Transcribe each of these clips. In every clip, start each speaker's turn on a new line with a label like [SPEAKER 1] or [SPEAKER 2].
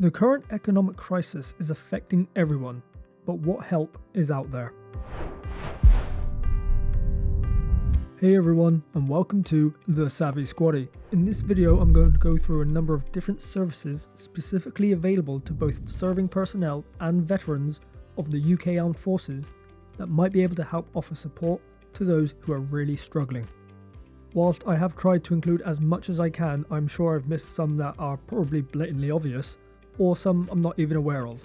[SPEAKER 1] The current economic crisis is affecting everyone, but what help is out there? Hey everyone, and welcome to The Savvy Squaddie. In this video, I'm going to go through a number of different services specifically available to both serving personnel and veterans of the UK Armed Forces that might be able to help offer support to those who are really struggling. Whilst I have tried to include as much as I can, I'm sure I've missed some that are probably blatantly obvious, or some I'm not even aware of.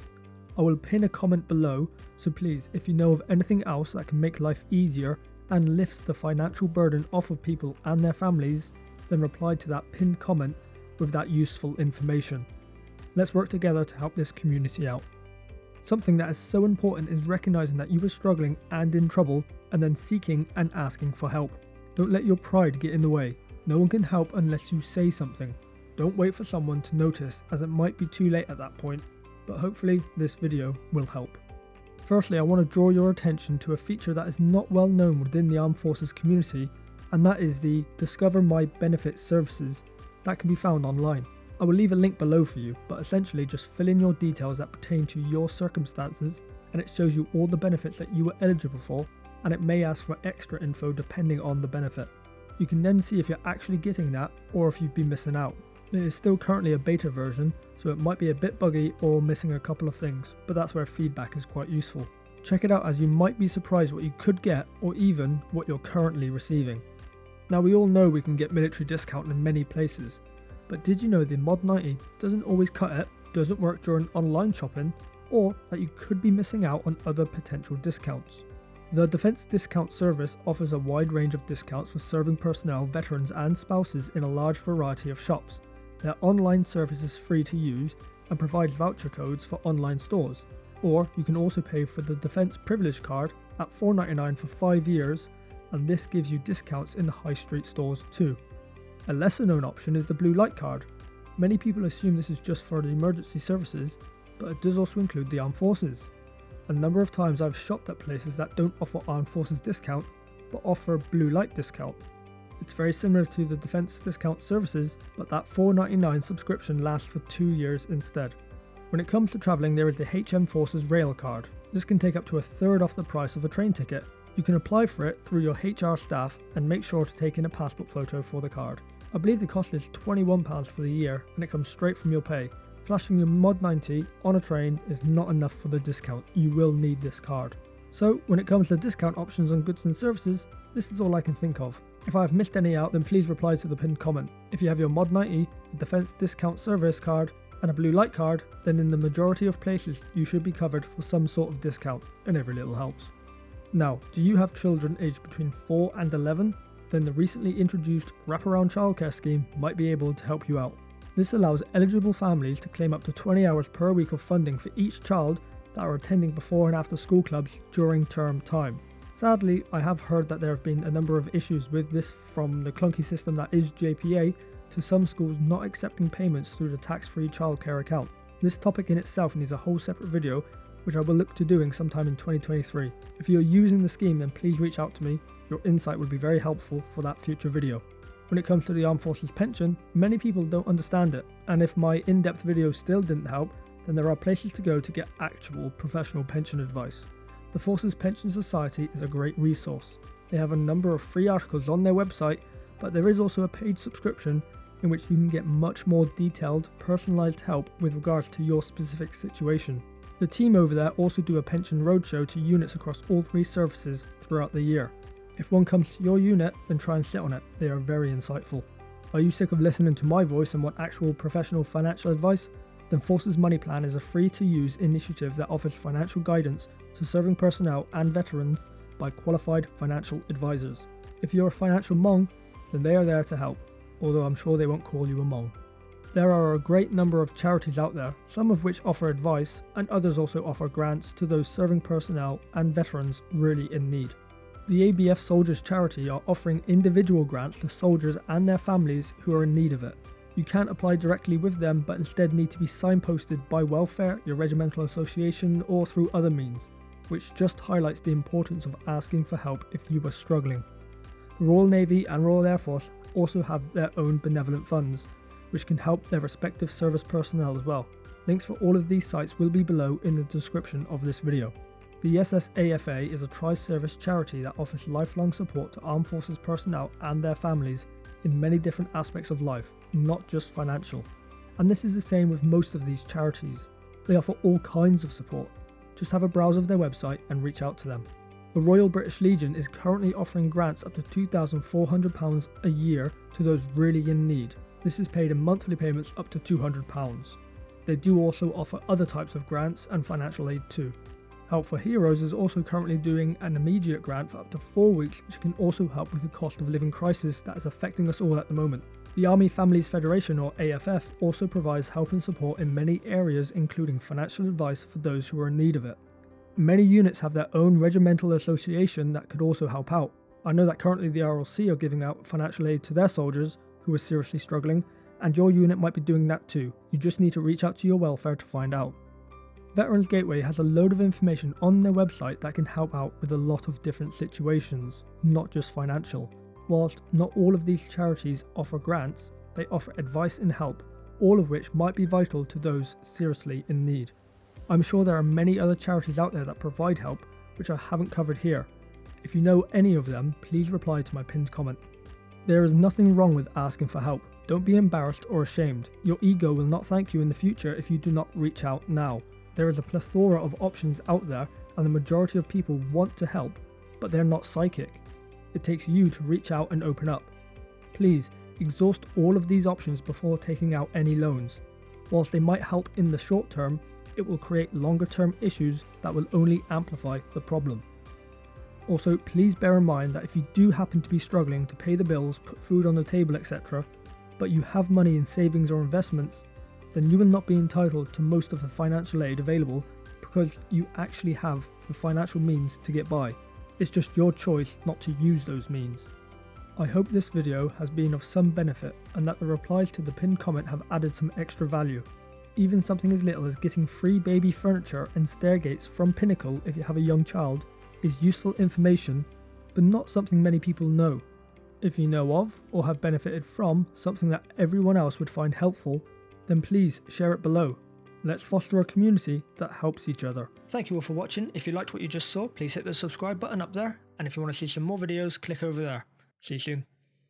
[SPEAKER 1] I will pin a comment below, so please, if you know of anything else that can make life easier and lifts the financial burden off of people and their families, then reply to that pinned comment with that useful information. Let's work together to help this community out. Something that is so important is recognizing that you are struggling and in trouble, and then seeking and asking for help. Don't let your pride get in the way. No one can help unless you say something. Don't wait for someone to notice, as it might be too late at that point, but hopefully this video will help. Firstly, I want to draw your attention to a feature that is not well known within the Armed Forces community, and that is the Discover My Benefits services that can be found online. I will leave a link below for you, but essentially just fill in your details that pertain to your circumstances, and it shows you all the benefits that you are eligible for, and it may ask for extra info depending on the benefit. You can then see if you're actually getting that or if you've been missing out. It is still currently a beta version, so it might be a bit buggy or missing a couple of things, but that's where feedback is quite useful. Check it out, as you might be surprised what you could get or even what you're currently receiving. Now, we all know we can get military discount in many places, but did you know the Mod 90 doesn't always cut it, doesn't work during online shopping, or that you could be missing out on other potential discounts? The Defence Discount Service offers a wide range of discounts for serving personnel, veterans and spouses in a large variety of shops. Their online service is free to use and provides voucher codes for online stores, or you can also pay for the Defence Privilege Card at $4.99 for 5 years, and this gives you discounts in the high street stores too. A lesser known option is the Blue Light Card. Many people assume this is just for the emergency services, but it does also include the Armed Forces. A number of times I've shopped at places that don't offer Armed Forces discount, but offer Blue Light discount. It's very similar to the Defence Discount Services, but that $4.99 subscription lasts for 2 years instead. When it comes to travelling, there is the HM Forces Rail Card. This can take up to a third off the price of a train ticket. You can apply for it through your HR staff and make sure to take in a passport photo for the card. I believe the cost is £21 for the year and it comes straight from your pay. Flashing your Mod 90 on a train is not enough for the discount. You will need this card. So when it comes to discount options on goods and services, this is all I can think of. If I have missed any out, then please reply to the pinned comment. If you have your Mod 90, a Defence Discount Service card, and a Blue Light card, then in the majority of places you should be covered for some sort of discount, and every little helps. Now, do you have children aged between 4 and 11? Then the recently introduced Wraparound Childcare scheme might be able to help you out. This allows eligible families to claim up to 20 hours per week of funding for each child that are attending before and after school clubs during term time. Sadly, I have heard that there have been a number of issues with this, from the clunky system that is JPA to some schools not accepting payments through the tax-free childcare account. This topic in itself needs a whole separate video, which I will look to doing sometime in 2023. If you're using the scheme, then please reach out to me. Your insight would be very helpful for that future video. When it comes to the Armed Forces pension, many people don't understand it, and if my in-depth video still didn't help, then there are places to go to get actual professional pension advice. The Forces Pension Society is a great resource. They have a number of free articles on their website, but there is also a paid subscription in which you can get much more detailed, personalised help with regards to your specific situation. The team over there also do a pension roadshow to units across all 3 services throughout the year. If one comes to your unit, then try and sit on it. They are very insightful. Are you sick of listening to my voice and want actual professional financial advice? Then Forces Money Plan is a free-to-use initiative that offers financial guidance to serving personnel and veterans by qualified financial advisors. If you're a financial Hmong, then they are there to help, although I'm sure they won't call you a Hmong. There are a great number of charities out there, some of which offer advice, and others also offer grants to those serving personnel and veterans really in need. The ABF Soldiers Charity are offering individual grants to soldiers and their families who are in need of it. You can't apply directly with them, but instead need to be signposted by welfare, your regimental association, or through other means, which just highlights the importance of asking for help if you are struggling. The Royal Navy and Royal Air Force also have their own benevolent funds, which can help their respective service personnel as well. Links for all of these sites will be below in the description of this video. The SSAFA is a tri-service charity that offers lifelong support to armed forces personnel and their families in many different aspects of life, not just financial. And this is the same with most of these charities. They offer all kinds of support. Just have a browse of their website and reach out to them. The Royal British Legion is currently offering grants up to £2,400 a year to those really in need. This is paid in monthly payments up to £200. They do also offer other types of grants and financial aid too. Help for Heroes is also currently doing an immediate grant for up to 4 weeks, which can also help with the cost of living crisis that is affecting us all at the moment. The Army Families Federation, or AFF, also provides help and support in many areas, including financial advice for those who are in need of it. Many units have their own regimental association that could also help out. I know that currently the RLC are giving out financial aid to their soldiers who are seriously struggling, and your unit might be doing that too. You just need to reach out to your welfare to find out. Veterans Gateway has a load of information on their website that can help out with a lot of different situations, not just financial. Whilst not all of these charities offer grants, they offer advice and help, all of which might be vital to those seriously in need. I'm sure there are many other charities out there that provide help, which I haven't covered here. If you know any of them, please reply to my pinned comment. There is nothing wrong with asking for help. Don't be embarrassed or ashamed. Your ego will not thank you in the future if you do not reach out now. There is a plethora of options out there, and the majority of people want to help, but they're not psychic. It takes you to reach out and open up. Please, exhaust all of these options before taking out any loans. Whilst they might help in the short term, it will create longer term issues that will only amplify the problem. Also, please bear in mind that if you do happen to be struggling to pay the bills, put food on the table, etc., but you have money in savings or investments, then you will not be entitled to most of the financial aid available because you actually have the financial means to get by. It's just your choice not to use those means. I hope this video has been of some benefit and that the replies to the pinned comment have added some extra value. Even something as little as getting free baby furniture and stairgates from Pinnacle if you have a young child is useful information, but not something many people know. If you know of or have benefited from something that everyone else would find helpful, then please share it below. Let's foster a community that helps each other. Thank you all for watching. If you liked what you just saw, please hit the subscribe button up there, and if you want to see some more videos, click over there. See you soon.